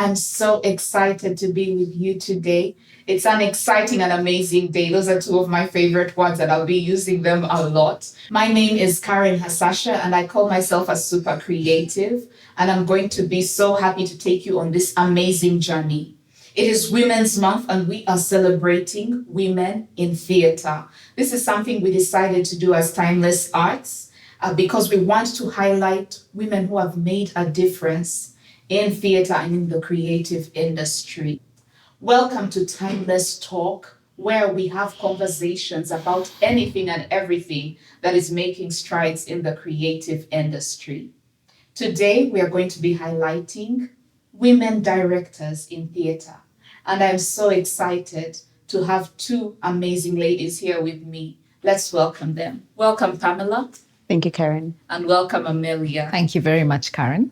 I'm so excited to be with you today. It's an exciting and amazing day. Those are two of my favorite words, and I'll be using them a lot. My name is Karen Hasasha, and I call myself a super creative. And I'm going to be so happy to take you on this amazing journey. It is Women's Month, and we are celebrating women in theater. This is something we decided to do as Timeless Arts because we want to highlight women who have made a difference in theater and in the creative industry. Welcome to Timeless Talk, where we have conversations about anything and everything that is making strides in the creative industry. Today, we are going to be highlighting women directors in theater. And I'm so excited to have two amazing ladies here with me. Let's welcome them. Welcome, Pamela. Thank you, Karen. And welcome, Amelia. Thank you very much, Karen.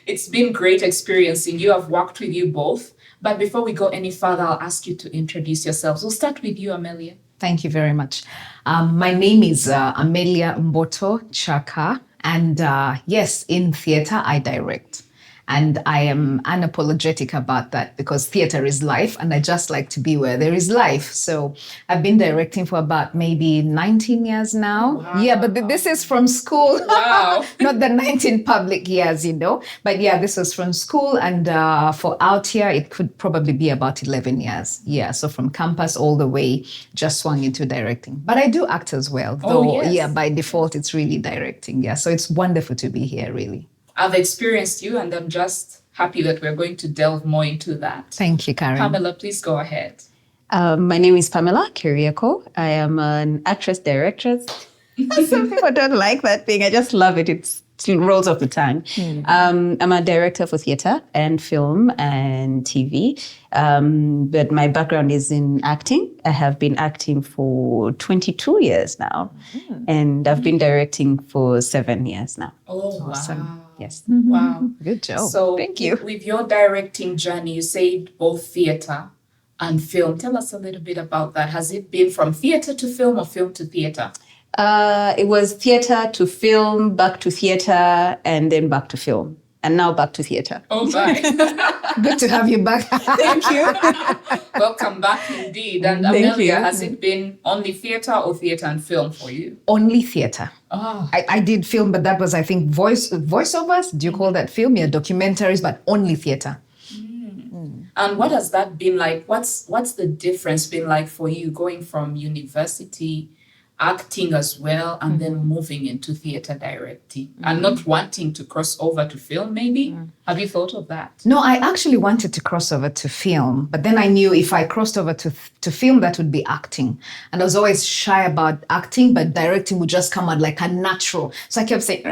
It's been great experiencing you. I've worked with you both. But before we go any further, I'll ask you to introduce yourselves. We'll start with you, Amelia. Thank you very much. My name is Amelia Mbotto, Kyaka. And yes, in theater, I direct. And I am unapologetic about that because theater is life and I just like to be where there is life. So I've been directing for about maybe 19 years now. Wow. Yeah, but this is from school. Wow. Not the 19 public years, you know. But yeah, this was from school, and for out here, it could probably be about 11 years. Yeah, so from campus all the way, just swung into directing. But I do act as well, though, yes. Yeah, by default, it's really directing. Yeah, so it's wonderful to be here, really. I've experienced you, and I'm just happy that we're going to delve more into that. Thank you, Karen. Pamela, please go ahead. My name is Pamela Keryeko. I am an actress-directress. Some people don't like that thing. I just love it. It rolls off the tongue. I'm a director for theater and film and TV. But my background is in acting. I have been acting for 22 years now. And I've been directing for 7 years now. Oh, Awesome. wow. Yes. Wow. Good job. So Thank you. With your directing journey, you said both theater and film. Tell us a little bit about that. Has it been from theater to film or film to theater? It was theater to film, back to theater, and then back to film. And now back to theater. Oh, my. Good to have you back. Thank you. Welcome back indeed. And Thank Amelia, you. has it been only theater or theater and film for you? Only theater. Oh. I did film, but that was, I think, voiceovers. Do you call that film? Yeah, documentaries, but only theater. And what has that been like? What's the difference been like for you going from university, acting as well, and then moving into theater directing and not wanting to cross over to film maybe? Have you thought of that? No, I actually wanted to cross over to film, but then I knew if I crossed over to film, that would be acting. And I was always shy about acting, but directing would just come out like a natural. So I kept saying,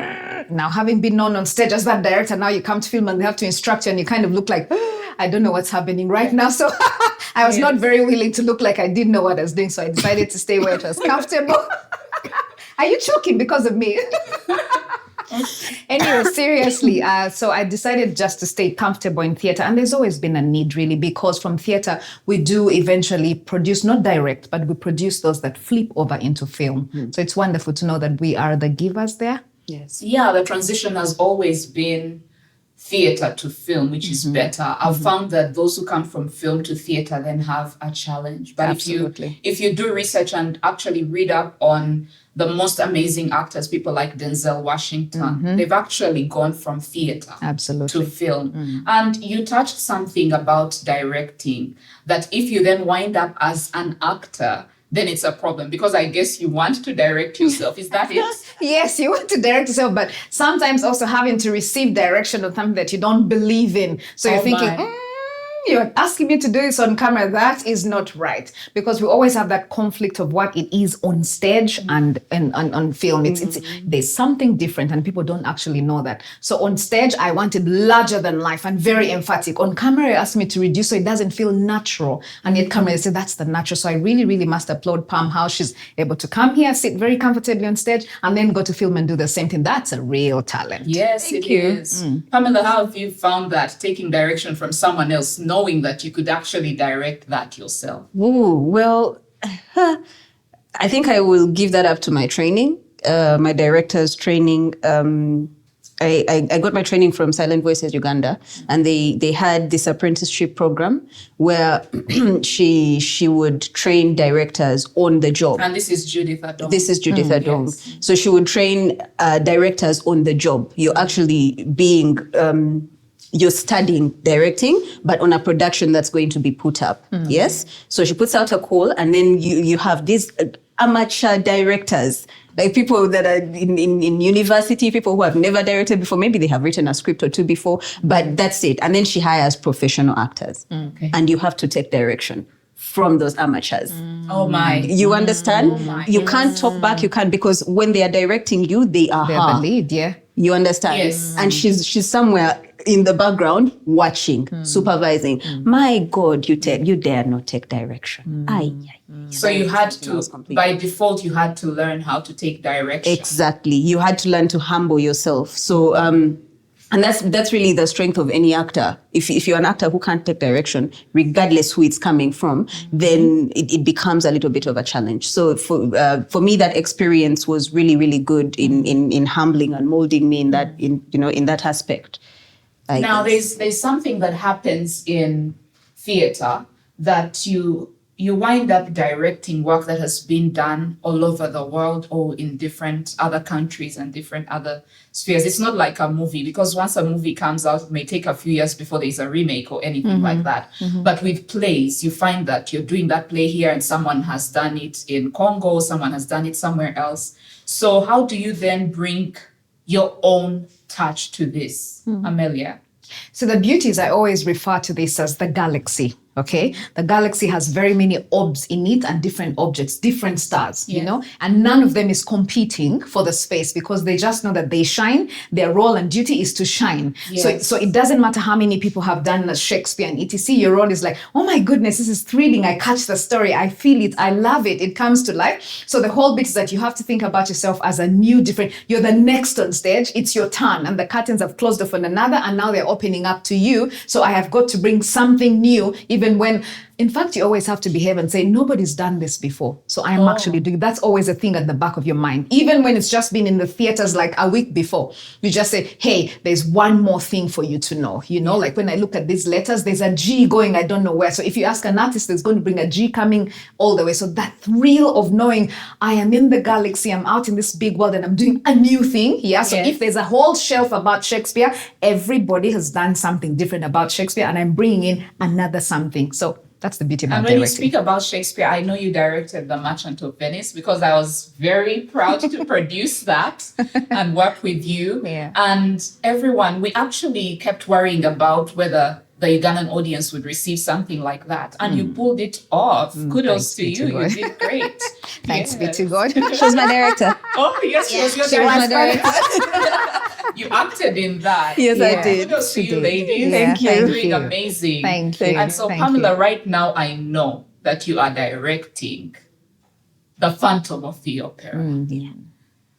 now having been known on stage as that director, now you come to film and they have to instruct you and you kind of look like, I don't know what's happening right now. So I was not very willing to look like I didn't know what I was doing. So I decided to stay where it was comfortable. Are you choking because of me? Anyway, seriously, so I decided just to stay comfortable in theater. And there's always been a need, really, because from theater, we do eventually produce, not direct, but we produce those that flip over into film. So it's wonderful to know that we are the givers there. Yes. Yeah, the transition has always been theater to film, which is better. I've found that those who come from film to theater then have a challenge. But Absolutely. if you do research and actually read up on the most amazing actors, people like Denzel Washington, they've actually gone from theater Absolutely. to film. And you touched something about directing, that if you then wind up as an actor, then it's a problem, because I guess you want to direct yourself. Is that it? Yes, you want to direct yourself, but sometimes also having to receive direction of something that you don't believe in. So you're thinking, you're asking me to do this on camera. That is not right, because we always have that conflict of what it is on stage and on film. It's there's something different, and people don't actually know that. So on stage, I wanted larger than life and very emphatic. On camera, you asked me to reduce so it doesn't feel natural, and yet camera, they say that's the natural. So I really, really must applaud Pam, how she's able to come here, sit very comfortably on stage, and then go to film and do the same thing. That's a real talent. Yes, Thank it you. is. Pamela, how have you found that, taking direction from someone else, knowing that you could actually direct that yourself? Ooh, well, I think I will give that up to my training, my director's training. I got my training from Silent Voices Uganda, and they had this apprenticeship program where she would train directors on the job. And this is Judith Adong. This is Judith Adong. Yes. So she would train directors on the job. You're actually being you're studying directing, but on a production that's going to be put up. Yes. So she puts out a call, and then you have these amateur directors, like people that are in university, people who have never directed before. Maybe they have written a script or two before, but that's it. And then she hires professional actors, and you have to take direction from those amateurs. Oh my. You understand? Oh my. You can't talk back. You can't, because when they are directing you, they are They're her. the lead, yeah. You understand? Yes. And she's somewhere in the background watching, supervising. My God, you dare not take direction. So you had to, by default, you had to learn how to take direction. Exactly. You had to learn to humble yourself. So, and that's really the strength of any actor. If you're an actor who can't take direction, regardless who it's coming from, then it becomes a little bit of a challenge. So for me, that experience was really, really good in humbling and molding me in that aspect. Now, there's something that happens in theater that you wind up directing work that has been done all over the world or in different other countries and different other spheres. It's not like a movie, because once a movie comes out, it may take a few years before there's a remake or anything like that. But with plays, you find that you're doing that play here and someone has done it in Congo, someone has done it somewhere else. So how do you then bring your own touch to this, Amelia? So the beauty is, I always refer to this as the galaxy. Okay, the galaxy has very many orbs in it and different objects, different stars, you know, and none of them is competing for the space, because they just know that they shine. Their role and duty is to shine. Yes. So it doesn't matter how many people have done Shakespeare and etc. Your role is like, oh my goodness, this is thrilling. I catch the story. I feel it. I love it. It comes to life. So the whole bit is that you have to think about yourself as a new, different. You're the next on stage. It's your turn, and the curtains have closed off on another, and now they're opening up to you. So I have got to bring something new, even when, in fact, you always have to behave and say, nobody's done this before. So I am actually doing, that's always a thing at the back of your mind. Even when it's just been in the theaters like a week before, you just say, hey, there's one more thing for you to know. You know, like when I look at these letters, there's a G going, I don't know where. So if you ask an artist, there's going to bring a G coming all the way. So that thrill of knowing I am in the galaxy, I'm out in this big world and I'm doing a new thing. Yeah. So if there's a whole shelf about Shakespeare, everybody has done something different about Shakespeare, and I'm bringing in another something. So that's the beauty about And when directing. you speak about Shakespeare, I know you directed The Merchant of Venice, because I was very proud to produce that and work with you. Yeah. And everyone, we actually kept worrying about whether the Ugandan audience would receive something like that. And you pulled it off. Kudos to you. You did great. Thanks be to God. She was my director. Oh, yes, she was your She was my director. director. You acted in that. Yes, I did. Kudos to She you, did. ladies. Thank You're you. doing amazing. Thank you. And so, Thank Pamela, you. right now, I know that you are directing The Phantom of the Opera.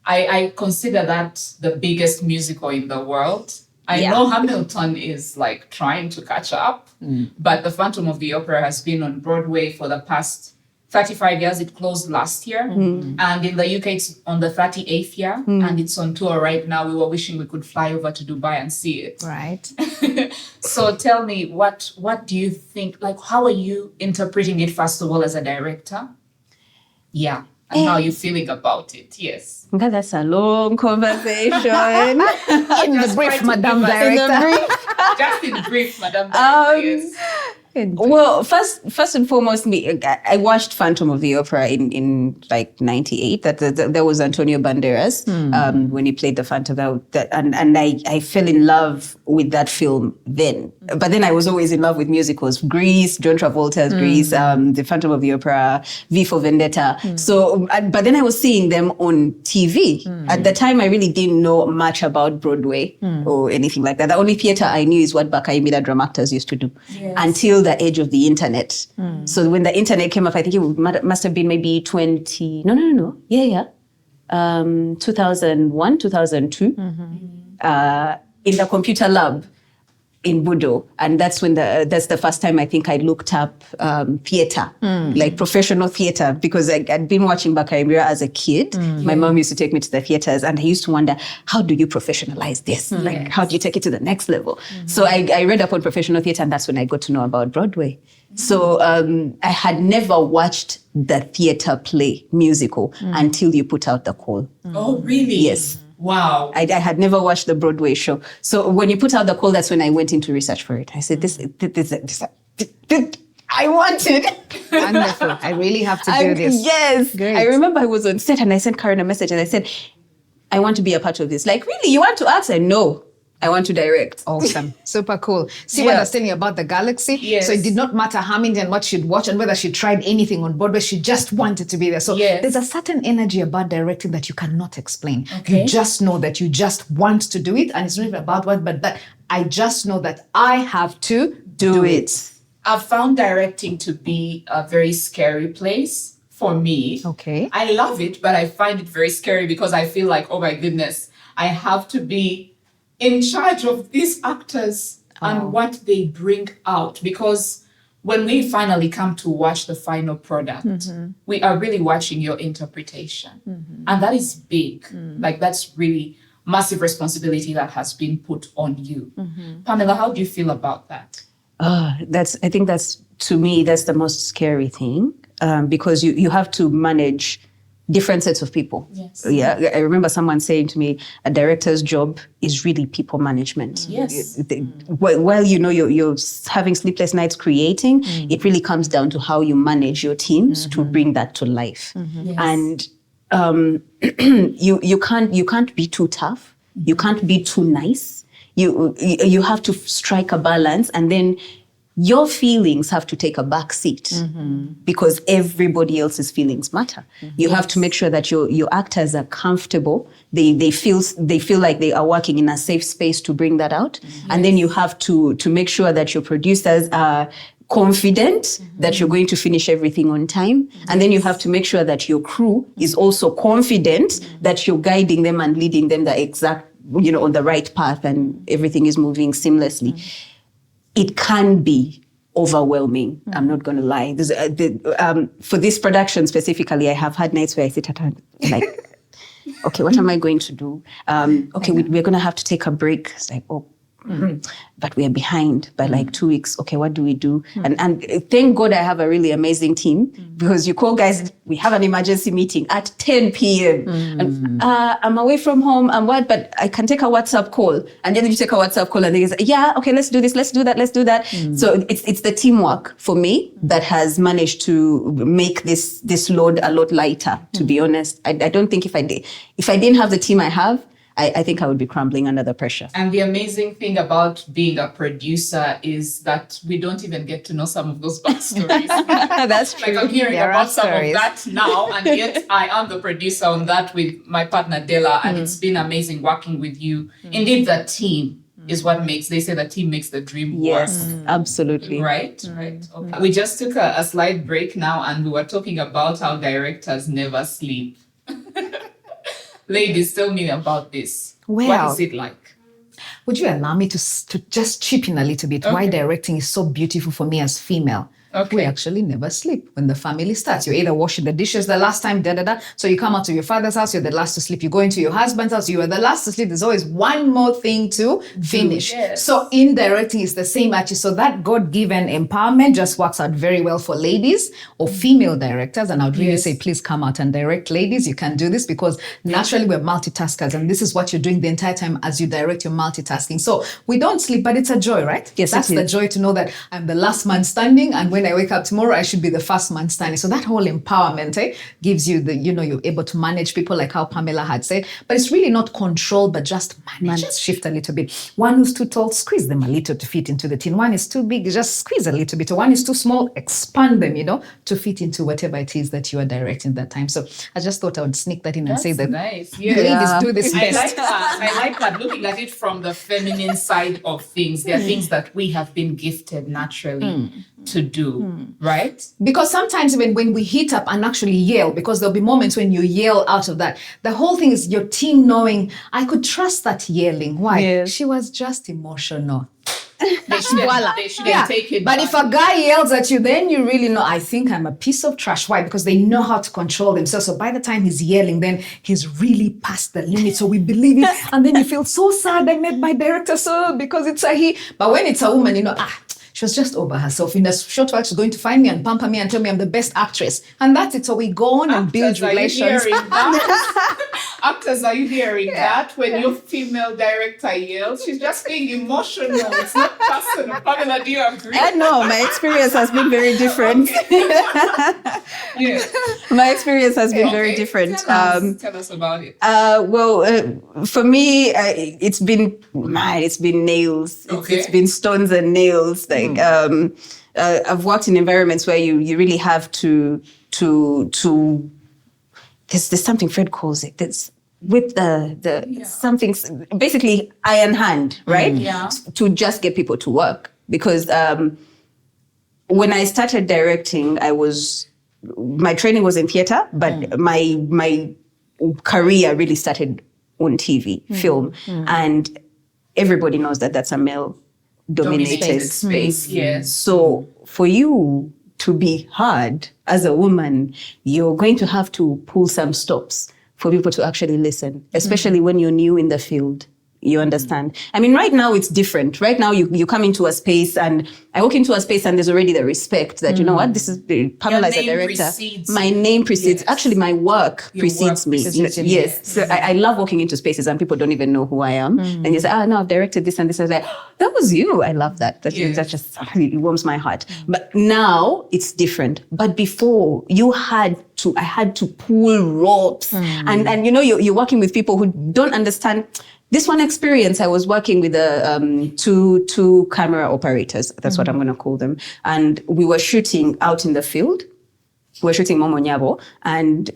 I consider that the biggest musical in the world. I know Hamilton is like trying to catch up, but The Phantom of the Opera has been on Broadway for the past 35 years. It closed last year. And in the UK, it's on the 38th year. And it's on tour right now. We were wishing we could fly over to Dubai and see it. Right. So tell me, what do you think, like, how are you interpreting it, first of all, as a director? Yeah. And how are you feeling about it? Yes. Okay, that's a long conversation. In the Just try brief, to Madam give us- Director. Just in brief, Madam Director, yes. Well, first and foremost, I watched Phantom of the Opera in like 98. That was Antonio Banderas when he played the Phantom. And I fell in love with that film then. But then I was always in love with musicals. Grease, John Travolta's Grease, the Phantom of the Opera, V for Vendetta. So, but then I was seeing them on TV. At the time, I really didn't know much about Broadway or anything like that. The only theater I knew is what Bakaimida Drum Actors used to do until the age of the internet. So when the internet came up, I think it must have been maybe 2001, 2002, in the computer lab. in Mbotto, and that's the first time I think I looked up theater, like professional theater, because I'd been watching Bakayimira as a kid. My mom used to take me to the theaters, and I used to wonder, how do you professionalize this? Like, how do you take it to the next level? So I read up on professional theater, and that's when I got to know about Broadway. So I had never watched the theater play musical until you put out the call. Oh, really? Yes. Wow. I had never watched the Broadway show. So when you put out the call, that's when I went into research for it. I said, this I want it. Wonderful. I really have to do this. Yes. Great. I remember I was on set and I sent Karen a message and I said, I want to be a part of this. Like, really? You want to act? I said, no. I want to direct. Awesome. Super cool. See what I was telling you about the galaxy? Yes. So it did not matter how many and what she'd watch and whether she tried anything on Broadway. She just wanted to be there. So there's a certain energy about directing that you cannot explain. Okay. You just know that you just want to do it. And it's not even about what, but that I just know that I have to do it. I've found directing to be a very scary place for me. Okay. I love it, but I find it very scary because I feel like, oh my goodness, I have to be in charge of these actors and what they bring out. Because when we finally come to watch the final product, we are really watching your interpretation. And that is big. Like, that's really massive responsibility that has been put on you. Pamela, how do you feel about that? I think to me, that's the most scary thing, because you have to manage different sets of people. Yes. Yeah, I remember someone saying to me, a director's job is really people management. Yes. While you're having sleepless nights creating, it really comes down to how you manage your teams to bring that to life. Yes. And you can't be too tough. You can't be too nice. You have to strike a balance, and then your feelings have to take a back seat because everybody else's feelings matter. You have to make sure that your actors are comfortable. They feel like they are working in a safe space to bring that out. And then you have to make sure that your producers are confident that you're going to finish everything on time. And then you have to make sure that your crew is also confident that you're guiding them and leading them the exact, on the right path and everything is moving seamlessly. It can be overwhelming. I'm not going to lie. For this production specifically, I have had nights where I sit at home like, okay, what am I going to do? Okay, we're going to have to take a break. It's like, but we are behind by like 2 weeks. Okay, what do we do? And thank God I have a really amazing team, because you call guys, we have an emergency meeting at 10 p.m. And I'm away from home and but I can take a WhatsApp call. And then you take a WhatsApp call and they say, yeah, okay, let's do this, let's do that. So it's the teamwork for me that has managed to make this load a lot lighter, to be honest. I don't think if I didn't have the team I have, I think I would be crumbling under the pressure. And the amazing thing about being a producer is that we don't even get to know some of those backstories. That's true. Like, I'm hearing about some of that now, and yet I am the producer on that with my partner Della, and it's been amazing working with you. Indeed, the team is what they say the team makes the dream work. Yes, absolutely. Right. Okay. We just took a slight break now, and we were talking about how directors never sleep. Ladies, tell me about this. Well, what is it like? Would you allow me to just chip in a little bit? Why directing is so beautiful for me as female? Okay. We actually never sleep when the family starts. You're either washing the dishes the last time, So you come out to your father's house, you're the last to sleep. You go into your husband's house, you are the last to sleep. There's always one more thing to finish. Yes. So in directing, it's the same actually. So that God-given empowerment just works out very well for ladies or female directors. And I would really say, please come out and direct. Ladies, you can do this because naturally we're multitaskers. And this is what you're doing the entire time as you direct, you're multitasking. So we don't sleep, but it's a joy, right? Yes, that's the joy to know that I'm the last man standing. And when I wake up tomorrow, I should be the first man standing. So that whole empowerment gives you you're able to manage people like how Pamela had said, but it's really not control, but just manage. Just shift a little bit. One who's too tall, squeeze them a little to fit into the tin. One is too big, just squeeze a little bit. One is too small, expand them, to fit into whatever it is that you are directing that time. So I just thought I would sneak that in and say that nice. ladies do this I best. like that. I like that. Looking at it from the feminine side of things, there are things that we have been gifted naturally to do, right? Because sometimes even when we heat up and actually yell, because there'll be moments when you yell out of that, the whole thing is your team knowing, I could trust that yelling. Why? Yes. She was just emotional. Voila. They shouldn't take it But back. if a guy yells at you, then you really know, I think I'm a piece of trash. Why? Because they know how to control themselves. So by the time he's yelling, then he's really past the limit. So we believe it. And then you feel so sad. I met my director, so because it's a he. But when it's a woman, you know, she was just over herself. In a short while, she's going to find me and pamper me and tell me I'm the best actress. And that's it. So we go on and build relations. Actors, are you hearing that? When your female director yells, she's just being emotional. It's not personal. Pamela, do you agree? No, my experience has been very different. Yeah. My experience has been very different. Tell us about it. For me, it's been nails. It's been stones and nails. Like I've worked in environments where you really have to. There's something Fred calls it. That's with the something basically iron hand, right? Yeah. To just get people to work because when I started directing, my training was in theater, but my career really started on TV, film, and everybody knows that that's a male-dominated space. Yes. So for you to be heard as a woman, you're going to have to pull some stops for people to actually listen, especially when you're new in the field. You understand? I mean, right now it's different. Right now you come into a space and I walk into a space and there's already the respect that, you know what, this is Pamela is a director. My name precedes, actually my work precedes me. Yes. So I love walking into spaces and people don't even know who I am. And you say, no, I've directed this and this. I was like, that was you. I love that. That just it warms my heart. But now it's different. But before I had to pull ropes. And you know, you're working with people who don't understand. This one experience, I was working with two camera operators. That's what I'm going to call them. And we were shooting out in the field. We were shooting Momo Nyabo, and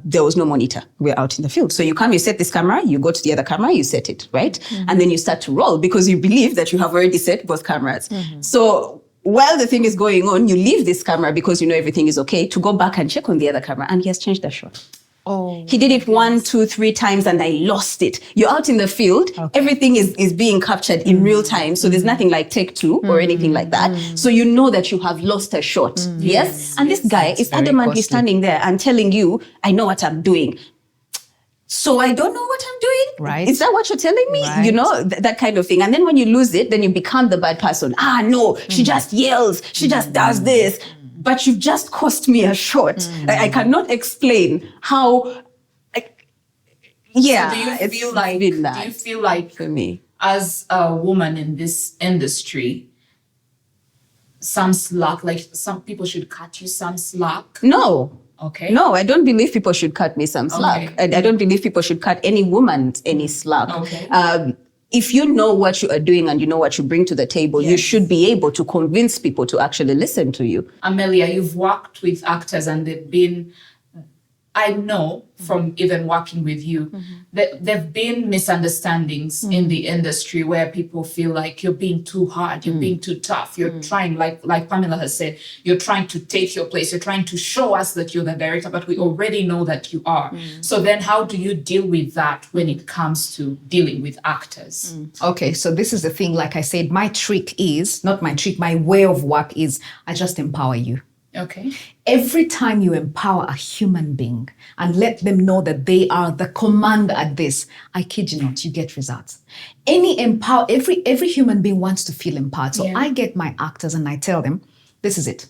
there was no monitor. We're out in the field. So you come, you set this camera, you go to the other camera, you set it, right? And then you start to roll because you believe that you have already set both cameras. So while the thing is going on, you leave this camera because you know everything is okay to go back and check on the other camera. And he has changed the shot. Oh, he did it 1, 2, 3 times and I lost it. You're out in the field. Everything is being captured in real time. So there's nothing like take 2 or anything like that. So you know that you have lost a shot. Yes. And this guy is adamantly standing there and telling you, I know what I'm doing. So I don't know what I'm doing. Right. Is that what you're telling me? Right. You know, that kind of thing. And then when you lose it, then you become the bad person. No, she just yells. She just does this. But you've just cost me a shot. I cannot explain how. So do you feel like for me, as a woman in this industry, some slack, like some people should cut you some slack? No. Okay. No, I don't believe people should cut me some slack. Okay. I don't believe people should cut any woman any slack. Okay. If you know what you are doing and you know what you bring to the table, you should be able to convince people to actually listen to you. Amelia, you've worked with actors and they've been, I know from even working with you, that there've been misunderstandings in the industry where people feel like you're being too hard, you're being too tough, you're trying, like Pamela has said, you're trying to take your place, you're trying to show us that you're the director, but we already know that you are. So then how do you deal with that when it comes to dealing with actors? Okay, so this is the thing. Like I said, my way of work is I just empower you. Okay. Every time you empower a human being and let them know that they are the commander at this, I kid you not, you get results. Every human being wants to feel empowered. So I get my actors and I tell them, this is it.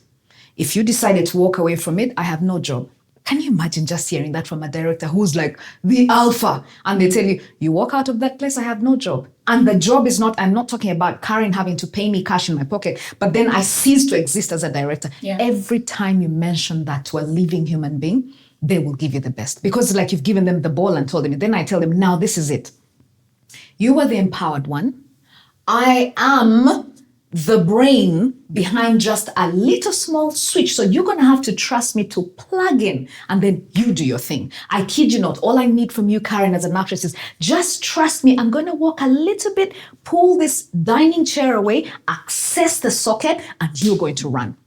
If you decided to walk away from it, I have no job. Can you imagine just hearing that from a director who's like the alpha? And they tell you, you walk out of that place, I have no job. And the job is not, I'm not talking about Karen having to pay me cash in my pocket, but then I cease to exist as a director. Every time you mention that to a living human being, they will give you the best. Because it's like you've given them the ball and told them, then I tell them, now this is it. You are the empowered one. I am the brain behind just a little small switch. So you're going to have to trust me to plug in and then you do your thing. I kid you not. All I need from you, Karen, as an actress is just trust me. I'm going to walk a little bit, pull this dining chair away, access the socket, and you're going to run.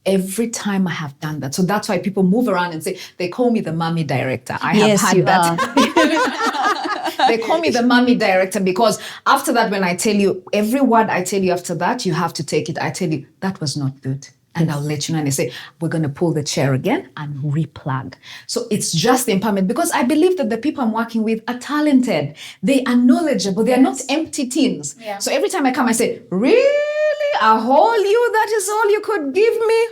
Every time I have done that. So that's why people move around and say, they call me the mommy director. I have had that. They call me the mommy director because after that, when I tell you every word I tell you after that, you have to take it. I tell you that was not good. And I'll let you know. And they say, we're going to pull the chair again and replug. So it's just empowerment because I believe that the people I'm working with are talented. They are knowledgeable. They are not empty teams. Yeah. So every time I come, I say, really? A whole you? That is all you could give me?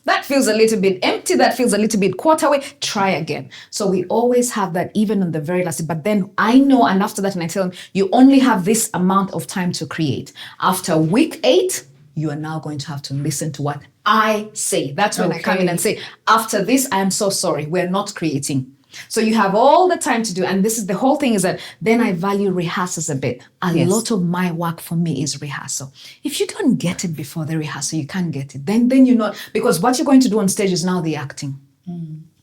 That feels a little bit empty. That feels a little bit quarter way. Try again. So we always have that even on the very last. But then I know, and after that, and I tell them, you only have this amount of time to create. After week 8, you are now going to have to listen to what I say. That's when I come in and say, after this, I am so sorry. We're not creating. So you have all the time to do. And this is the whole thing is that then I value rehearsals a bit. A lot of my work for me is rehearsal. If you don't get it before the rehearsal, you can't get it. Then you're not, because what you're going to do on stage is now the acting.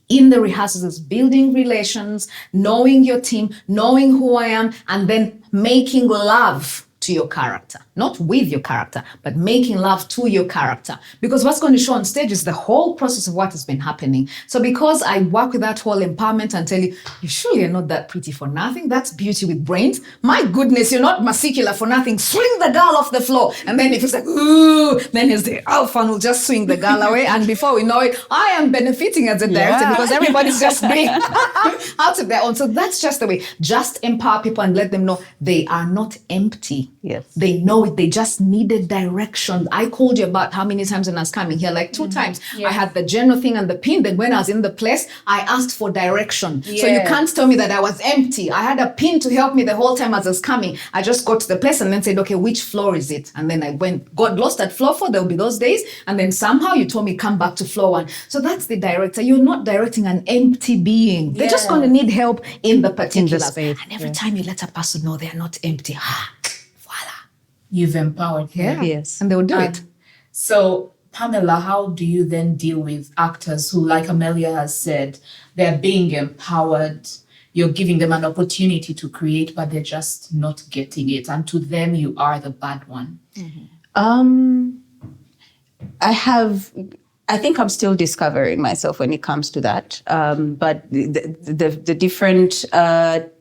In the rehearsals is building relations, knowing your team, knowing who I am, and then making love to your character, not with your character, but making love to your character. Because what's going to show on stage is the whole process of what has been happening. So because I work with that whole empowerment and tell you, you surely are not that pretty for nothing. That's beauty with brains. My goodness, you're not muscular for nothing. Swing the girl off the floor. And then if it's like, ooh, then here's the alpha and will just swing the girl away. And before we know it, I am benefiting as a director because everybody's just being out of their own. So that's just the way. Just empower people and let them know they are not empty. Yes. They know it. They just needed direction. I called you about how many times when I was coming here, like 2 times. Yeah. I had the general thing and the pin. Then when I was in the place, I asked for direction. So you can't tell me that I was empty. I had a pin to help me the whole time as I was coming. I just got to the place and then said, okay, which floor is it? And then I got lost at floor 4. There'll be those days. And then somehow you told me, come back to floor 1. So that's the director. You're not directing an empty being. They're just going to need help in the particulars. space. And every time you let a person know they're not empty, You've empowered them. Yes. and they'll do it. So, Pamela, how do you then deal with actors who, like Amelia has said, they're being empowered, you're giving them an opportunity to create, but they're just not getting it. And to them, you are the bad one. I think I'm still discovering myself when it comes to that. But the different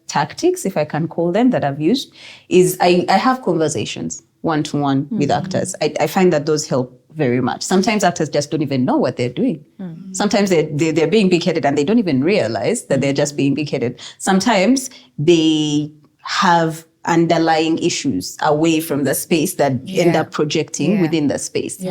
tactics, if I can call them, that I've used is I have conversations one-to-one with actors. I find that those help very much. Sometimes actors just don't even know what they're doing. Sometimes they're being big-headed and they don't even realize that they're just being big-headed. Sometimes they have underlying issues away from the space that end up projecting within the space.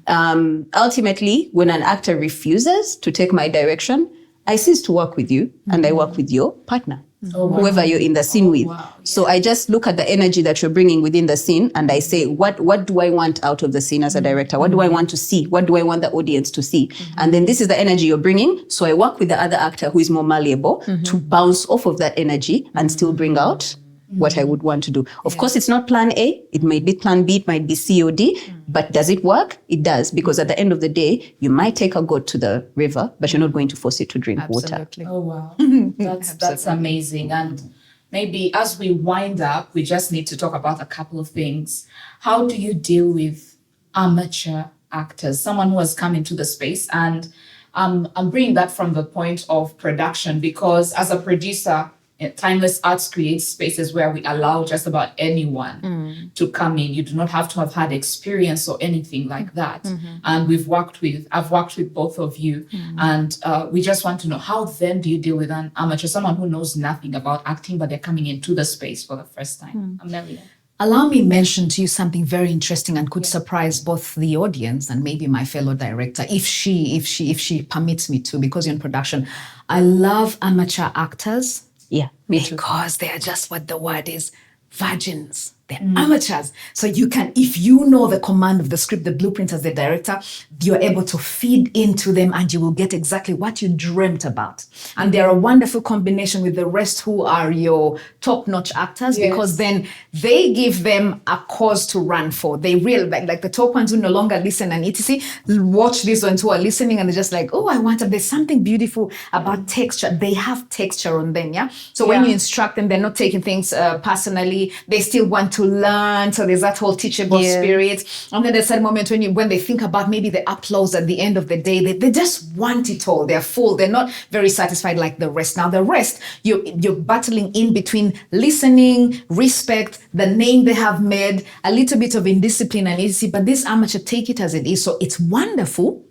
Ultimately, when an actor refuses to take my direction, I cease to work with you and I work with your partner. Whoever you're in the scene with. So I just look at the energy that you're bringing within the scene and I say, what do I want out of the scene as a director? What do I want to see? What do I want the audience to see? And then this is the energy you're bringing. So I work with the other actor who is more malleable to bounce off of that energy and still bring out what I would want to do. Of course, it's not plan A. It might be plan B. It might be C or D. But does it work? It does. Because at the end of the day, you might take a goat to the river, but you're not going to force it to drink water. Oh, wow. That's amazing. And maybe as we wind up, we just need to talk about a couple of things. How do you deal with amateur actors, someone who has come into the space? And I'm bringing that from the point of production, because as a producer, Timeless Arts creates spaces where we allow just about anyone to come in. You do not have to have had experience or anything like that. And I've worked with both of you. And we just want to know, how then do you deal with an amateur, someone who knows nothing about acting, but they're coming into the space for the first time? Amelia. Allow me to mention to you something very interesting and could surprise both the audience and maybe my fellow director, if she permits me to, because you're in production. I love amateur actors. Yeah, me too. Because they are just what the word is, virgins. They're amateurs. So you can, if you know the command of the script, the blueprint as the director, you're able to feed into them and you will get exactly what you dreamt about. And they're a wonderful combination with the rest who are your top-notch actors, because then they give them a cause to run for. They really, like the top ones who no longer listen and etc. watch these ones who are listening and they're just like, oh, I want to, there's something beautiful about texture. They have texture on them, So when you instruct them, they're not taking things personally. They still want to to learn. So there's that whole teachable spirit. And then there's that moment when they think about maybe the applause at the end of the day, they just want it all. They're full. They're not very satisfied like the rest. Now the rest, you're battling in between listening, respect, the name they have made, a little bit of indiscipline and easy, but this amateur take it as it is. So it's wonderful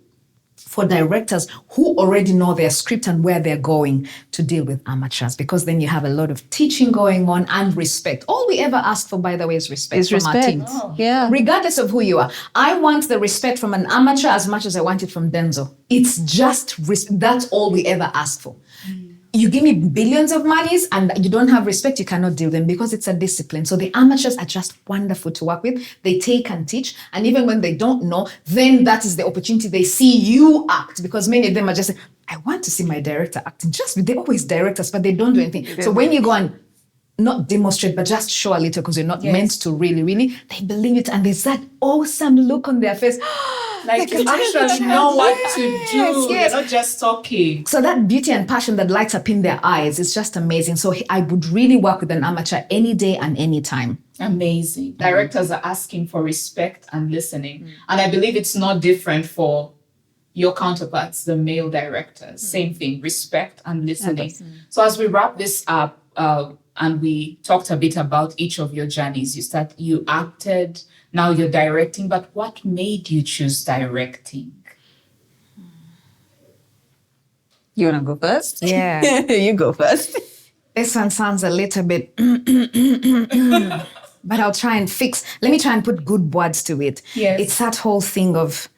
for directors who already know their script and where they're going to deal with amateurs, because then you have a lot of teaching going on and respect. All we ever ask for, by the way, is respect from our teams. Oh. Yeah. Regardless of who you are. I want the respect from an amateur as much as I want it from Denzel. It's just, that's all we ever ask for. You give me billions of monies and you don't have respect, you cannot deal with them, because it's a discipline. So the amateurs are just wonderful to work with. They take and teach. And even when they don't know, then that is the opportunity. They see you act, because many of them are just saying, I want to see my director acting. They always direct us, but they don't do anything. So when you go and not demonstrate, but just show a little, because you're not meant to really, they believe it. And there's that awesome look on their face. Like you actually know what to do. Yes. You're not just talking. So that beauty and passion that lights up in their eyes is just amazing. So I would really work with an amateur any day and any time. Amazing. Directors are asking for respect and listening. And I believe it's not different for your counterparts, the male directors. Same thing, respect and listening. So as we wrap this up, and we talked a bit about each of your journeys. You acted, now you're directing, but what made you choose directing? You want to go first? Yeah. You go first. This one sounds a little bit, but I'll try and let me try and put good words to it. Yes. It's that whole thing of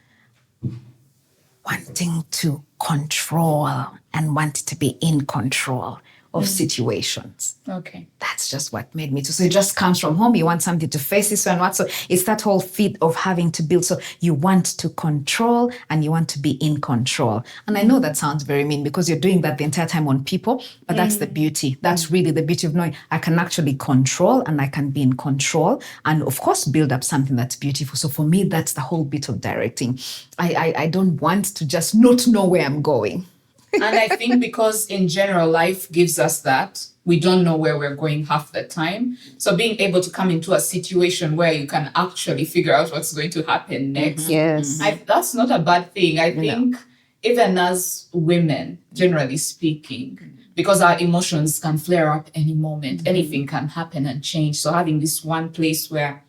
wanting to control and wanting to be in control of situations. Okay. That's just what made me to. So it just comes from home. You want something to face this and what. So it's that whole feat of having to build. So you want to control and you want to be in control. And I know that sounds very mean, because you're doing that the entire time on people, but that's the beauty. That's really the beauty of knowing I can actually control and I can be in control and of course build up something that's beautiful. So for me, that's the whole bit of directing. I don't want to just not know where I'm going. And I think because in general, life gives us that. We don't know where we're going half the time. So being able to come into a situation where you can actually figure out what's going to happen next. Yes. That's not a bad thing. I think even as women, generally speaking, because our emotions can flare up any moment, anything can happen and change. So having this one place where,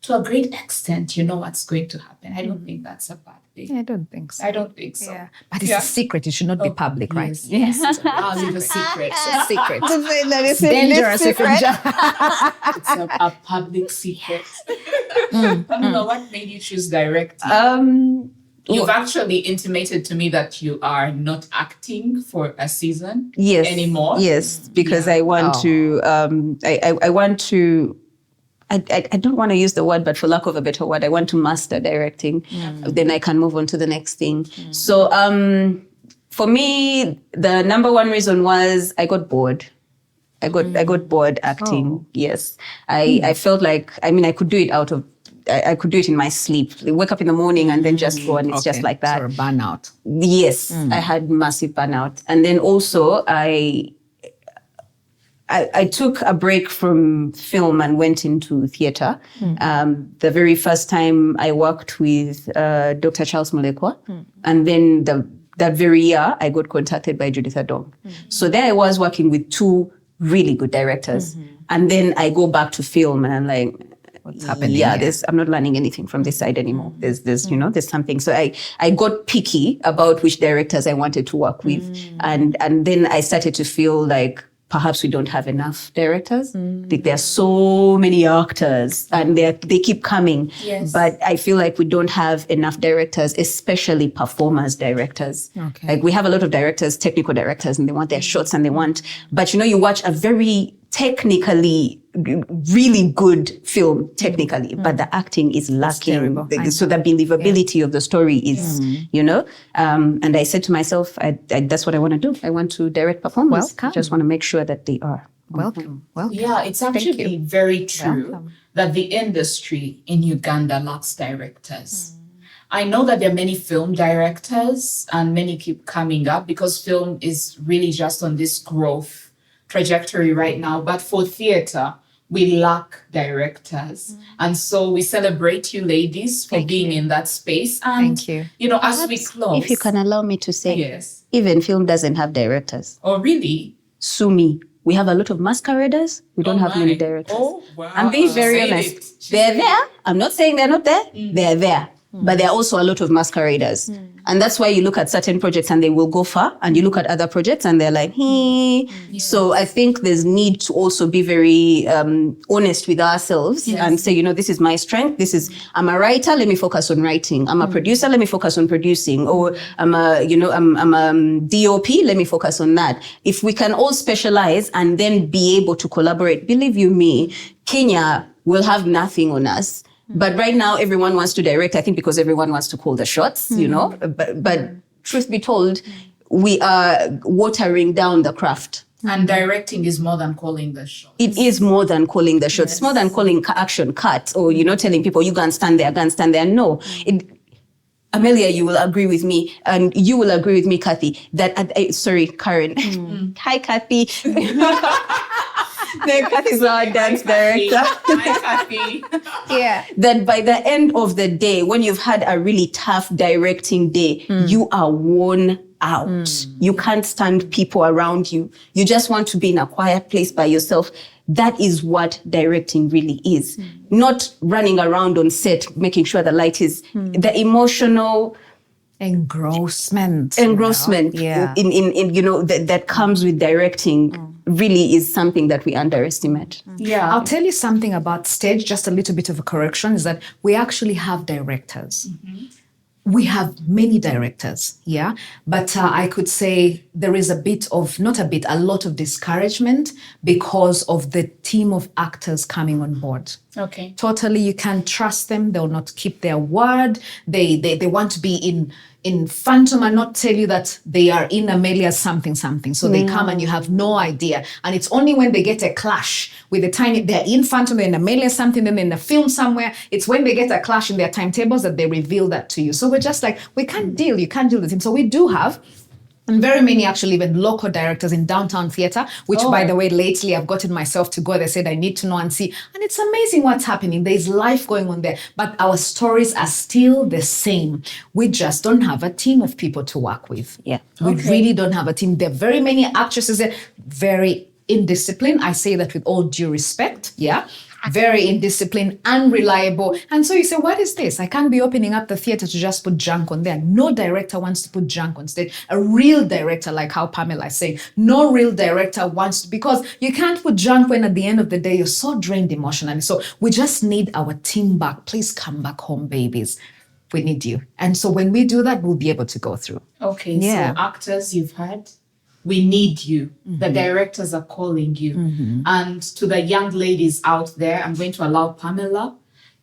to a great extent, you know what's going to happen. I don't think that's a bad thing. I don't think so. I don't think so. Yeah. But it's a secret. It should not be public, right? Yes. I'll leave a secret. It's a secret. That is Dangerous secret. It's a public secret. Pamela, what made you choose directing? You've actually intimated to me that you are not acting for a season anymore. Yes, because I want to. I want to. I don't want to use the word, but for lack of a better word, I want to master directing. Then I can move on to the next thing. So for me, the number one reason was I got bored. I got bored acting. Yes, I felt like, I could do it I could do it in my sleep. I wake up in the morning and then just go, and it's just like that. Or a burnout. Yes, I had massive burnout, and then also I took a break from film and went into theatre. The very first time I worked with Dr. Charles Mulekwa, and then that very year I got contacted by Judith Adong. So there I was working with two really good directors, and then I go back to film and I'm like, what's happening? Yeah, I'm not learning anything from this side anymore. There's something. So I got picky about which directors I wanted to work with, and then I started to feel like, perhaps we don't have enough directors. Like there are so many actors and they keep coming. Yes. But I feel like we don't have enough directors, especially performance directors. Okay. Like we have a lot of directors, technical directors, and they want their shots but you watch a very technically really good film technically, but the acting is lacking. So the believability of the story is, and I said to myself, that's what I want to do. I want to direct performance. Welcome. I just want to make sure that they are. Welcome. Yeah, it's actually very true that the industry in Uganda lacks directors. I know that there are many film directors and many keep coming up because film is really just on this growth trajectory right now. But for theater, we lack directors. And so we celebrate you ladies for being in that space. And, Thank you. you know, as Perhaps, we close. if you can allow me to say, Yes. even film doesn't have directors. Oh, really? Sue me. We have a lot of masqueraders. We don't have many directors. Oh, wow. I'm being very honest. They're there. I'm not saying they're not there. They're there. But there are also a lot of masqueraders. And that's why you look at certain projects and they will go far. And you look at other projects and they're like, So I think there's need to also be very honest with ourselves and say, you know, this is my strength. I'm a writer. Let me focus on writing. I'm a producer. Let me focus on producing. Or I'm a DOP. Let me focus on that. If we can all specialize and then be able to collaborate, believe you me, Kenya will have nothing on us. But right now, everyone wants to direct, I think because everyone wants to call the shots, you know. But truth be told, we are watering down the craft. And directing is more than calling the shots. It is more than calling the shots. It's more than calling action cut or, you know, telling people, you go and stand there, go and stand there. No. Amelia, you will agree with me, and you will agree with me, Kathy, that, sorry, Karen. Hi, Kathy. Kathy's our dance director. Hi, Kathy. Yeah. That by the end of the day, when you've had a really tough directing day, you are worn out. You can't stand people around you. You just want to be in a quiet place by yourself. That is what directing really is. Not running around on set, making sure the light is the emotional engrossment. In you know, that comes with directing really is something that we underestimate. Yeah. I'll tell you something about stage, just a little bit of a correction, is that we actually have directors. We have many directors, yeah? But I could say there is a lot of discouragement because of the team of actors coming on board. Okay. Totally, you can't trust them. They'll not keep their word. They want to be in Phantom and not tell you that they are in Amelia something. So they come and you have no idea. And it's only when they get a clash with the time they're in Phantom, they're in Amelia something, then they're in a film somewhere. It's when they get a clash in their timetables that they reveal that to you. So we're just like, you can't deal with him. So we do have, and very many actually even local directors in downtown theater, which by the way, lately I've gotten myself to go. They said I need to know and see. And it's amazing what's happening. There's life going on there. But our stories are still the same. We just don't have a team of people to work with. Yeah. We really don't have a team. There are very many actresses there, very indisciplined. I say that with all due respect. Yeah. Very indisciplined, unreliable. And so you say, what is this? I can't be opening up the theater to just put junk on there. No director wants to put junk on stage. A real director, like how Pamela is saying, no real director wants to, because you can't put junk when at the end of the day, you're so drained emotionally. So we just need our team back. Please come back home, babies. We need you. And so when we do that, we'll be able to go through. Okay, so actors you've heard, we need you. The directors are calling you. And to the young ladies out there, I'm going to allow Pamela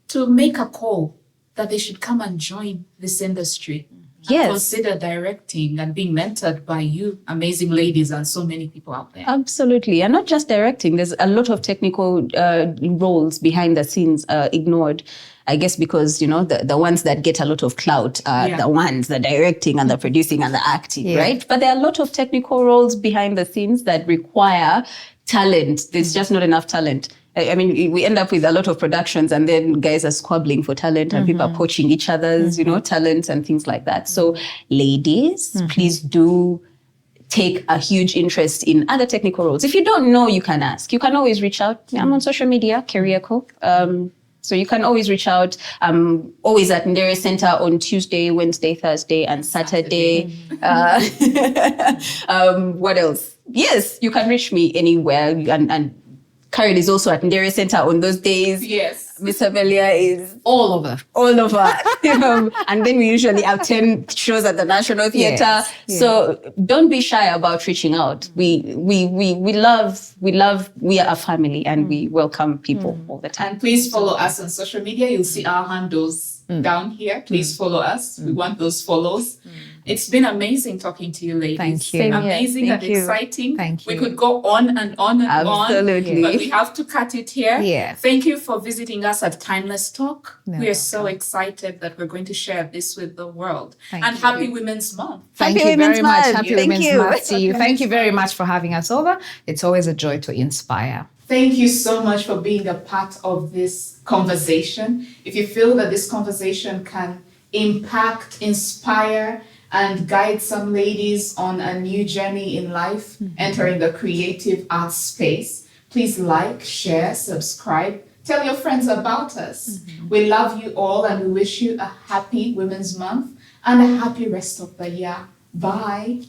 to make a call that they should come and join this industry. Yes. Consider directing and being mentored by you, amazing ladies, and so many people out there. Absolutely. And not just directing. There's a lot of technical roles behind the scenes ignored. I guess because, you know, the ones that get a lot of clout are the ones, the directing and the producing and the acting, right? But there are a lot of technical roles behind the scenes that require talent. There's just not enough talent. I mean, we end up with a lot of productions and then guys are squabbling for talent and people are poaching each other's, you know, talents and things like that. So ladies, please do take a huge interest in other technical roles. If you don't know, you can ask. You can always reach out. I'm on social media, Keryeko. So you can always reach out. Always at Ndere Center on Tuesday, Wednesday, Thursday, and Saturday. What else? Yes, you can reach me anywhere. And Karen is also at Ndere Center on those days. Yes. Miss Amelia is all over. And then we usually have 10 shows at the National Theatre. So don't be shy about reaching out. We are a family and we welcome people all the time. And please follow us on social media. You'll see our handles down here. Please follow us. We want those follows. It's been amazing talking to you, ladies. Thank you. Amazing and exciting. Thank you. We could go on and on and Absolutely. on, but we have to cut it here. Yeah. Thank you for visiting us at Timeless Talk. You're We are so excited that we're going to share this with the world. Thank and you. Happy Women's Month. Thank Happy you very Women's much. Month. Happy Thank Women's you. Month to you. Thank you very much for having us over. It's always a joy to inspire. Thank you so much for being a part of this conversation. If you feel that this conversation can impact, inspire, and guide some ladies on a new journey in life, entering the creative arts space, please like, share, subscribe, tell your friends about us. We love you all and we wish you a happy Women's Month and a happy rest of the year. Bye.